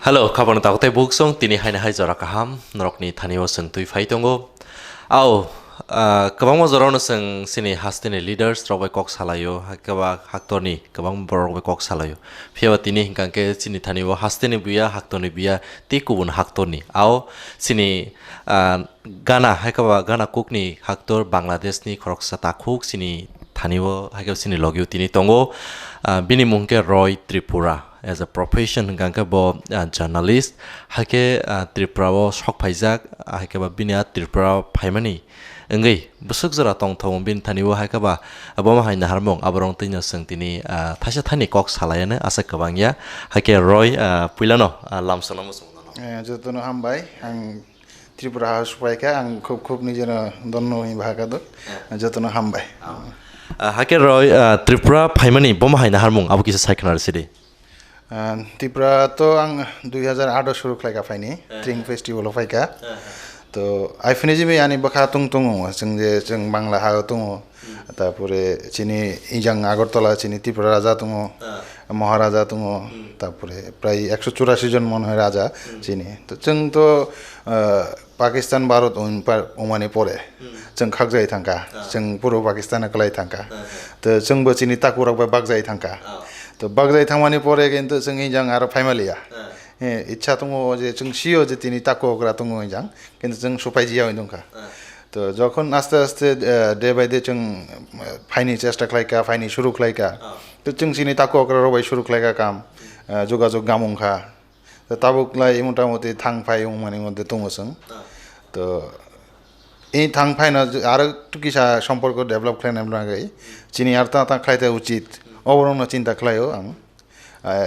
Hello, kapan tak tay buksong tini hai na hai zara kaham norok ni thani o seng tui fai tongo. Au, kabang mo zara no seng sini hastini leaders robai kok salayo, hakaba haktorni kabang robai kok salayo. Fiawa tini hingkang ke sini thani o hastini buya haktorni buya ti kubun haktorni. Au sini Ghana hakaba Ghana kukni haktor Bangladesh ni korok satakuk sini thani o hakaba sini logyo tini tongo. Bini mungke Roy Tripura. As a profession hingkang bo journalist hake Tripura bo sok paijak hake ba binia Tripura paimani engai busuk zara tong thong bin thani wo hake ba aboma haina harmong aborong tinya seng tini thasa thani kok salayane asa kabangya hake Roy puilano lamsana musung jotono hambai ang Tripura house paika ang khub nijena donno hi bhaga do jotono hambai hake Roy Tripura paimani boma haina harmong abu kisa saiknar sidi Tripura to ang 2008 shuru khlai ka faini Tring festival of faika to ai finiji me ani bakha tung jeng je jeng bangla ha tung তারপরে চিনি ইজাং আগরতলা চিনি ত্রিপুরা রাজা তুমো মহারাজা তুমো তারপরে প্রায় 184 জন মনে হয় রাজা চিনি তো जों তো পাকিস্তান ভারত ওমানে পরে जों খাগজাই থাঙ্কা जों পুরো পাকিস্তানে কলাই থাঙ্কা তো जोंबो চিনি তাকুরাক বা বাগজাই থাঙ্কা তো বাগজাই থামানি পরে কিন্তু जों ইজাং আর ফ্যামিলিয়া ইচ্ছা তুমো যে जों সিও যে তিনি তাকুকরা তুমো ইজাং কিন্তু जों সুপাইজিয়া হইদংকা তো যখন আস্তে আস্তে ডে বাই ডে जों ফাইনি চেষ্টা খাইকা ফাইনি শুরু খাইকা তো जों চিনি তাকো অকরা রবাই শুরু খাইকা কাম যোগাযোগ গামুংখা তো তাবুকলাই মোটামুটি থাংফাই মানে মধ্যে তুমসং তো এই থাংফাই না আর একটু কিসা সম্পর্ক ডেভেলপ খাইনাম লাগাই চিনি আর তা খাইতে উচিত অবরণ চিন্তা খাইও আং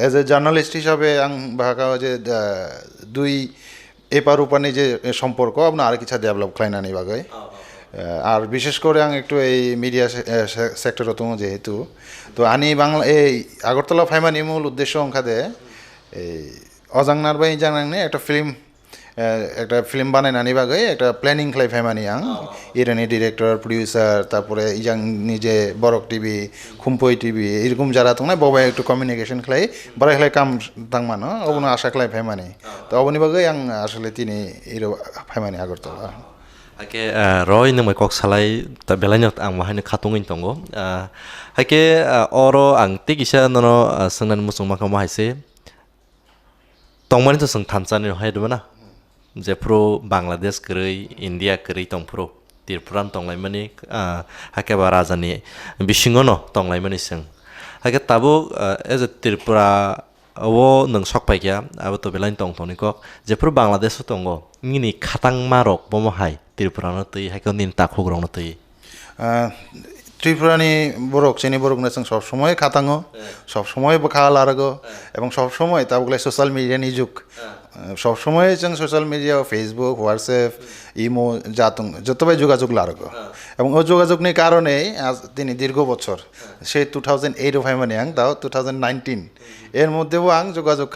এজ এ জার্নালিস্ট হিসাবে আং ভাগা যে দুই এপার উপানে যে সম্পর্ক আপনার আর কিছু ডেভেলপ খাইনানি বাগাই আর বিশেষ করে আং একটু এই মিডিয়া সেক্টর তো যেহেতু তো আনি বাংলা এই আগরতলা ফাইমানি মূল উদ্দেশ্য অংখাদে এই অজাংনার বাই জানাংনে একটা ফিল্ম বানাইনানি বাগাই একটা প্ল্যানিং খাই ফাইমানি আং ইরানি ডিরেক্টর প্রডিউসার তারপরে ইজাং নিজে বরক টিভি খুম্পই টিভি এরকম যারা তো না ববাই একটু কমিউনিকেশন খাই বারাই খাই কাম তাংমানো অবনো আশা খাই ফাইমানি তো অবনি বাগাই আং আসলে তিনি ইরো ফাইমানি Agartala Hake Roy nang may kok salay ta belanya ang mahani khatungin tongo hake oro ang tigisa nono sangnan musung maka mahise tongmani to sang thamsani hai dubana je pro Bangladesh krei India krei tong pro Tirpuran tonglai mani hake ba rajani bisingono tonglai mani sing hake tabu as a Tripura wo nang sok pai kya abo to belain tong toni kok je pro Bangladesh tongo ngini khatang marok bomo hai Tripura no tui hake nin takhok rong no tui ত্রিপুরানি বরক চিনি বরক না সব সময় খাতাঙ্গো সব সময় বখা লারগো এবং সব সময় তাবগুলাই social media নি যুগ সব সময় जों social media Facebook WhatsApp Imo জাতুং যতবাই যোগাযোগ লারগো এবং ও যোগাযোগনি কারণে আজ তিনি দীর্ঘ বছর সেই 2008 অফ মানে আং দাও 2019 এর মধ্যেও আং যোগাযোগ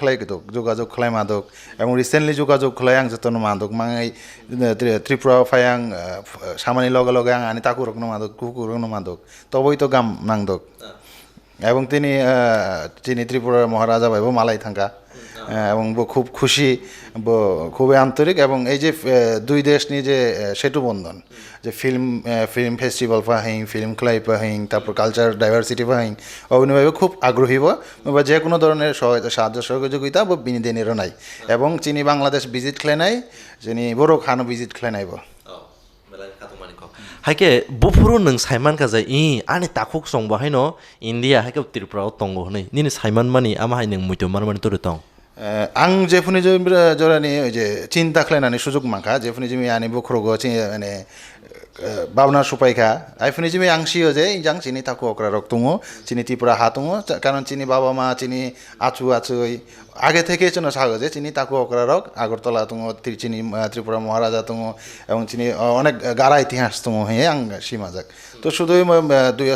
যোগাযোগ খলাই মাদক এবং রিসেন্টলি যোগাযোগ খলাই আং যতন মাদক মাঙাই ত্রিপুরা ফায়াং সামানি লগে লগে আং আনি তাকু রকম মাদক কুকু রকম মাদক তবই তো গাম নাংদক এবং তিনি ত্রিপুরার মহারাজা ভাইবো মালাই থাঙ্কা এবং খুব খুশি খুবই আন্তরিক এবং এই যে দুই দেশ নিয়ে যে সেতু বন্ধন যে ফিল্ম ফেস্টিভ্যাল পাহিং ফিল্ম ক্লাই পাহিং তারপর কালচার ডাইভার্সিটি পাহিং অভিনয়ভাবে খুব আগ্রহী বা যে কোনো ধরনের সাহায্য সহযোগিতা বা বিনোদনেরও নাই এবং চিনি বাংলাদেশ ভিজিট খেলে নাই চিনি বড় খানো ভিজিট খেলে নাইব hake bufuru nang saiman ka jai ani takhuk song ba haino India hake Tripura tongo nei nini saiman mani ama hai nang muito marmani toru tong আং যেফুনি জরানি ওই যে চিন্তা খাইনানি সুযোগ মাখা যেফুনি জিমি আনি বখরগো মানে বাবনা সুপাইখা আইফুনি জিমি আংসিও যে ইজাং চিনি তাকু অকরা রক তুঙো চিনি ত্রিপুরা হা তুঙো কারণ চিনি বাবা মা চিনি আচুই আগে থেকে যেন সাগো যে চিনি তাকু অকরা রক আগরতলা তুঙো চিনি ত্রিপুরা মহারাজা তুঙো এবং চিনি অনেক গারা ইতিহাস তুঙো হে আং সীমাজাক তো শুধুই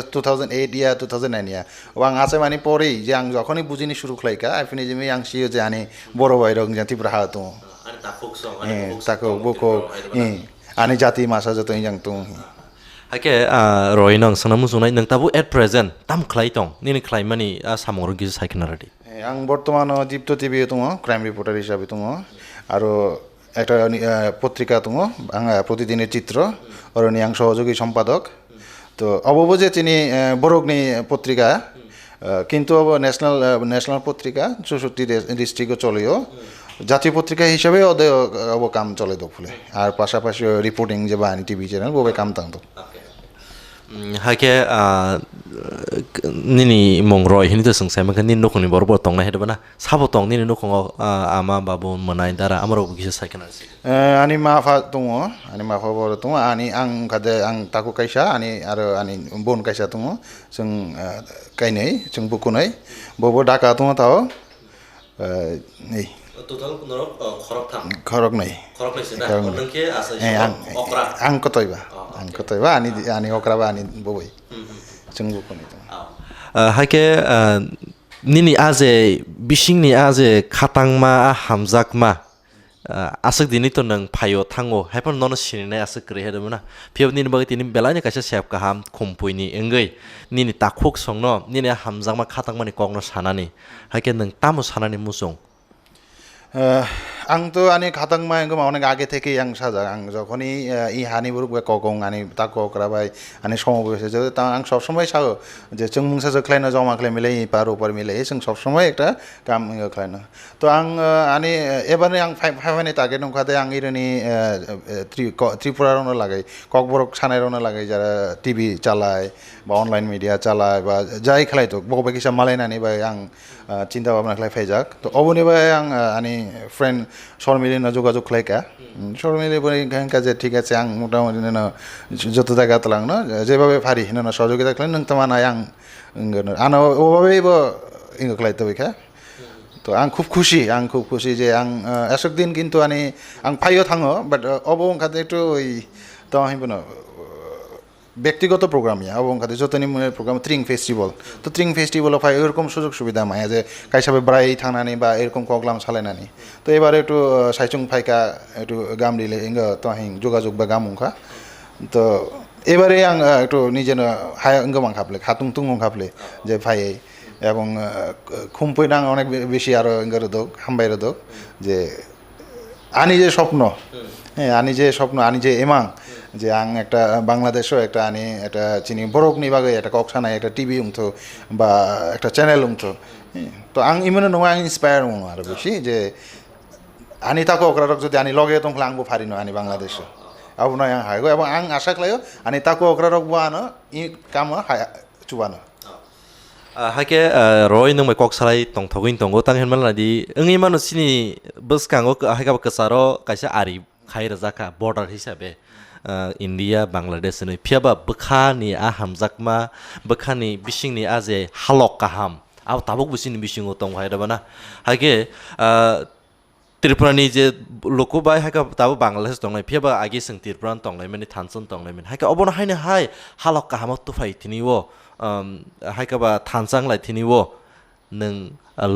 2008 ইয়া 2009 ইয়া ওয়াং আছে মানে পরেই যে আং যখনই বুঝিনি শুরু খাইকা আইফুনি জিমি আংসিও যে আনি বড় ভাই rock Tripura Ha তুঙো ani takhuk song তাকু বুকো ani jati masa joto yang tung hake Roy nang sanamu sunai nang tabu at present tam khlai tong nini khlai mani samor gi saiknaradi आं बर्तमान दीप्त टिभि दङ crime reporter हिसाबै दङ आरो একটা পত্রিকা দङ প্রতিদিনের চিত্র অরনি आं সহযোগী সম্পাদক তো অবব যে তিনি বরগনি পত্রিকা কিন্তু ন্যাশনাল পত্রিকা 64 ডিস্ট্রিক্টে চলেও জাতীয় পত্রিকা হিসাবে ওদের অব কাম চলে দফলে আর পাশাপাশি রিপোর্টিং যে বানি টিভি চ্যানেল ববে কাম তাংতো haike nini mongroi hini to sungsai maka nin nokoni borbo tong na hedbana sabo tong nini nokongo ama babu manai dara amaro gisa saikana si ani ma fa tungo ani ma fa bor tungo ani ang kade ang taku kaisa ani aro ani bon kaisa tungo जों kainai जों bukunai bobo daka tungo tao nei total norok khorok nai sida nangke asa okra ang kotoiba ang kotoiba ani okra ba ani boboi जों bukunai haike nini aje bisingni aje khatangma hamjakma asuk dini to nang phayo thango haipon nono sinine asuk kre hedamuna phiab nini bagi tini belani kaisa sep kaham khompuini engei nini takhok songno nini hamjakma khatangmani kokno sanani haike nang tamu sanani musong आं तो आनी खातंग में इनको मावने आगे थे कि आं साजा आं जखनी इ हानि बुरुक बे कगं आनी ताको कराबाय आनी समाव बेसे जो ता आं सब समय सागो जे जों मुंसा जख्लायना जमा खालाय मिले पार ऊपर मिले जों सब समय एकटा काम खालायना तो आं आनी एबारनि आं फाइफानि टार्गेट नंखादे आं इरनि त्रिपुरारावनो लागै ककबरक सानायरावनो लागै जारा टिभि चालाय बा अनलाइन मिडिया चालाय बा जाय खालाय तो बबे किसा मालायनानै बा आं चिन्ता भावना खालाय फाइजाक तो अबनिबा आं आनी फ्रेंड শর্মিলি না যোগাযোগ খাইকা শর্মিলি বলে গানকা যে ঠিক আছে আং মোটামুটি না যত জায়গা তলাং না যেভাবে পারি না সহযোগিতা খাই নং তামানা আং আনা ওভাবেই ইঙ্গ খাইতে বইখা তো আং খুব খুশি যে আং এসক দিন কিন্তু আনি আং ফাইও থাঙো বাট অব খাতে একটু ওই তো হিব না ব্যক্তিগত প্রোগ্রাম এবং খাতে যতনি প্রোগ্রাম ট্রিং ফেস্টিভ্যাল তো ট্রিং ফেস্টিভ্যাল ফাই এরকম সুযোগ সুবিধা মায়া যে কাইসাবে ব্রাই থানানি বা এরকম প্রোগ্রাম চালাইনানি তো এবারে একটু সাইচুং ফাইকা একটু গাম দিলে ইঙ্গ তো হিং যোগাযোগ বা গামুখা তো এবারে আং একটু নিজে হায় গমাং খাপলে খাতুং তুং খাপলে যে ফাই এবং খুমপই নাং অনেক বেশি আরো ইঙ্গার দোক হামবাইর দোক যে আনি যে স্বপ্ন হ্যাঁ আনি যে এমাং যে আং একটা বাংলাদেশও একটা আনি একটা চিনি বরকনি বাগে একটা কক্সানাই একটা টিভি উংথো বা একটা চ্যানেল উংথো তো আং ইমানে নয় আং ইন্সপায়ার মনো আরো বেশি যে আনি তাকে অকরারক যদি আনি লগে তংলা আংবো ফারি নয় আনি বাংলাদেশও আবু নয় আং হাইগো এবং আং আশা খালাইও আনি তাকে অকরারক বানো ই কাম চুবানো haike roi nang mai kok salai tong thogin tongo tang hen malna di engi manu sini buskango haika kasaro kaisa ari khai rajaka border hisabe India Bangladesh ni phiaba bukhani a hamjakma bukhani bisingni aje halok kaham aw tabuk busini bisingo tong haida bana haike Tripura ni je loko bai haika tabu Bangladesh tonglai phiaba agi sing Tripura tonglai mani thanson tonglai men haika obona haine hai halok kaham tu phai tiniwo haika ba thansang lai tiniwo nang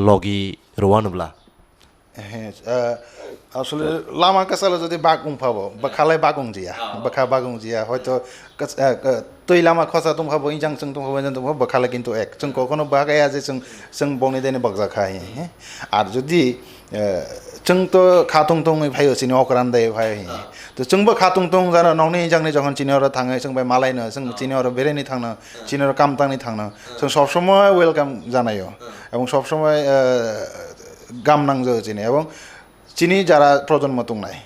logi rowanubla আসলে লামা কাছালে যদি বাগুং পাবো বা খালাই বাগুং জিয়া বাখা বাগুং জিয়া হয়তো তৈ লামা খসা তুমি ভাবো ইজাং जों তুমি ভাবো তুমি ভাবো খালে কিন্তু এক जों কখনো বাগায়া যে जों বনি দেনে বগজা খাই আর যদি जों তো খাতুং তুং ভাইও চিনি অকরান দেয় ভাই তো जोंबो খাতুং তুং জানো নংনি ইজাংনি যখন চিনিওরা থাঙে जों বাই মালাইনো जों চিনিওরা বেরেনি থাংনো চিনিওরা কামতাংনি থাংনো जों সব সময় ওয়েলকাম জানাইও এবং সব সময় গাম নাংজো চিনি এবং চিনি যারা প্রজন্ম তুং নাই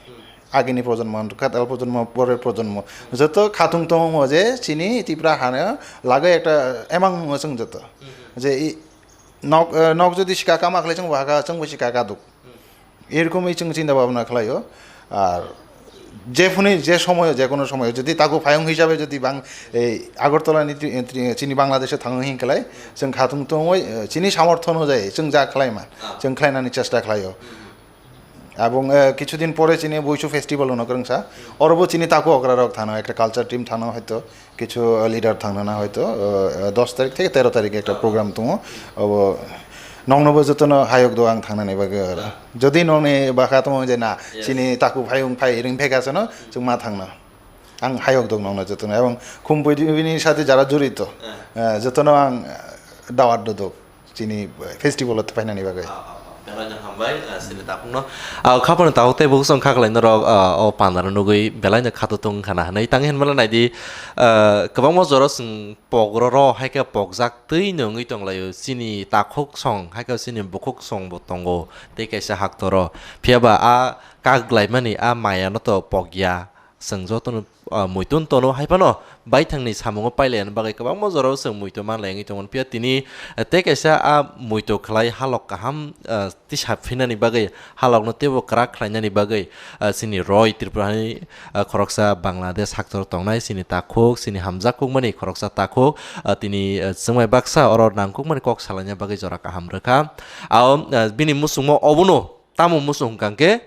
আগেনি প্রজন্ম কাতাল প্রজন্ম পরের প্রজন্ম যত খাতুং তং যে চিনি ত্রিপুরা হানে লাগে একটা এমাং जों যত যে নক যদি শিকা কামাখলে जों বাগা जों শিকা কাদুক এরকমই जों চিন্তা ভাবনা খালাইও আর যে সময় যে কোনো সময় যদি তাকে ফায়ং হিসাবে যদি এই আগরতলা চিনি বাংলাদেশে থাঙ হিংখালাই जों খাতুং তং চিনি সামর্থ্য অনুযায়ী जों যা খালাইমা जों খালাইনানি চেষ্টা খালাইও এবং কিছুদিন পরে চিনি বৈশু ফেস্টিভ্যাল অনুকরংসা অরবো চিনি তাকে অগ্রারক থানো একটা কালচার টিম থানো হয়তো কিছু লিডার থানো না হয়তো 10 তারিখ থেকে 13 তারিখে একটা প্রোগ্রাম তুমো নংনবো যতন হায়ক দো আং থানানি বাগে যদি নংনি বাখা তুমো যে না চিনি তাকু ফায়ং ফাই রিং ফেকাছে না जों মা থাংনা আং হায়ক দো নংনা যতন এবং খুমপইবিনি সাথে যারা জড়িত যতন আং দাওয়াত দো sini festival at fainani bagai belanya hambai sini takung no kapan tahu teh bukan kak lain rok pandaran nugui belanya katu tung kana nai tangen malah nai di kebang mau joros pogro ro hai ke pogjak tui nungui tong layu sini takuk song hai ke sini bukuk song botongo te kaisa hak toro piaba kak lai mani maya no to pogya sengjo to muitun tono hai pano bai thangni samungo pailen bagai kebang mo joro seng muito man lengi tongon pia tini te kaisa muito khlai halok kaham ti sapfinani bagai halok no tebo krak khlainani bagai sini roy tripurani khoroksa bangladesh haktor tongnai sini takuk sini hamjakuk mani khoroksa takuk tini sengmai baksa oro nangkuk mani kok salanya bagai jora kaham rekha bini musungmo obuno tamu musung kangke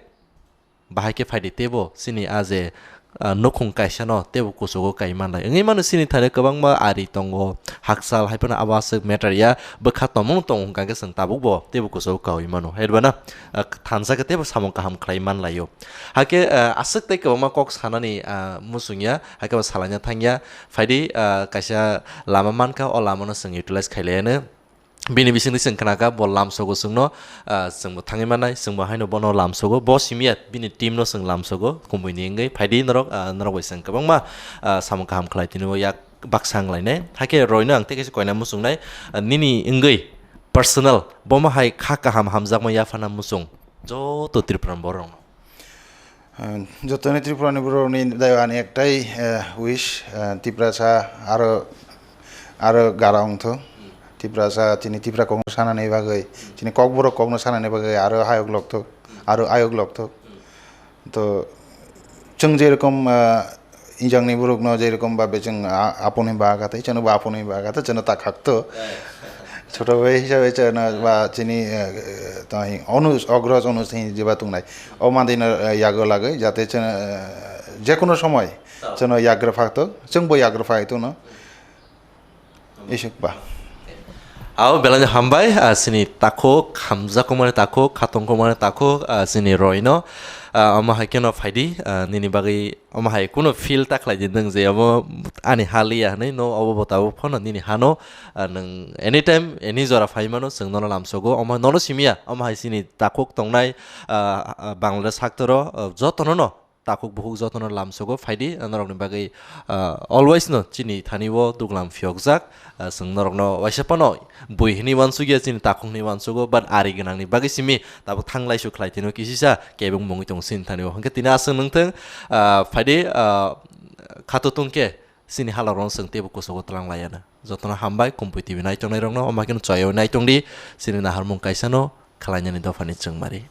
bahai ke faidi tebo sini aje nokong kaisa no tebo kusugo kaiman lai ngai manu sini thane kabang ma ari tongo haksal haipana awasuk meteria bekha tomong tong kangke seng tabuk bo tebo kusugo kai manu herbana thansa ke tebo samong kaham klaiman layo hake asuk tai kabang ma kok sanani musungya hake salanya thangya faidi kaisa lama manka o lama no seng utilize khailene bini bising sing kanaka bol lamsogo sungno sungbo tangi manai sungbo haino bono lamsogo bo simiat bini team no sung lamsogo kumbuni ngai phaidi norok norok sing kabang ma samong kaham khlai tinu yak baksang laine hake roina ang teke koina musung nai nini ngai personal boma hai kha kaham hamjak ma yafana musung jo to tripuran borong jotone tripurani boroni dayani ektai wish Tripura sa aro garang tho Tripura sa chini Tripura kong sana nei bagai chini kokboro kong sana nei bagai aro hayok lokto aro ayok lokto to chung je rokom injang ni buruk no je rokom ba becheng apone ba gata chano ba apone ba gata chano ta khakto ছোট ভাই হিসাবে বা চিনি তাই অগ্রজ অনুষ্ঠিন যেবা তুংনাই অমাদিন YAG লাগে যাতে যে কোনো সময় যেন ইয়াগ্র ফাকতো जोंबो याग्र फायतो न एसेक बा belanya hambai sini takuk hamjak komane takuk khatong komane takuk sini roino ama haikeno faidi nini bagi ama hai kuno feel taklai jindeng je amo ani halia nei no abo botabo phono nini hano nang anytime any jora faimano seng nono lamsogo ama nono simia ama hai sini takuk tongnai bangladesh haktoro jotono no takuk buhuk jotono lamsogo faidi norokni bagai always no chini thaniwo duglam fyokjak seng norokno waisapano buihni wansugia chini takukni wansugo but ari gnangni bagai simi tabo thanglai su khlaitino kisisa kebung mongi tong sin thaniwo hangke tina aseng nungteng faidi khatotungke sini halaron seng tebo kusogo tlang layana jotono hambai kompetibi naitongnai rokno omakino chayo naitongdi sini nahar mung kaisano khalainyani dofani chengmari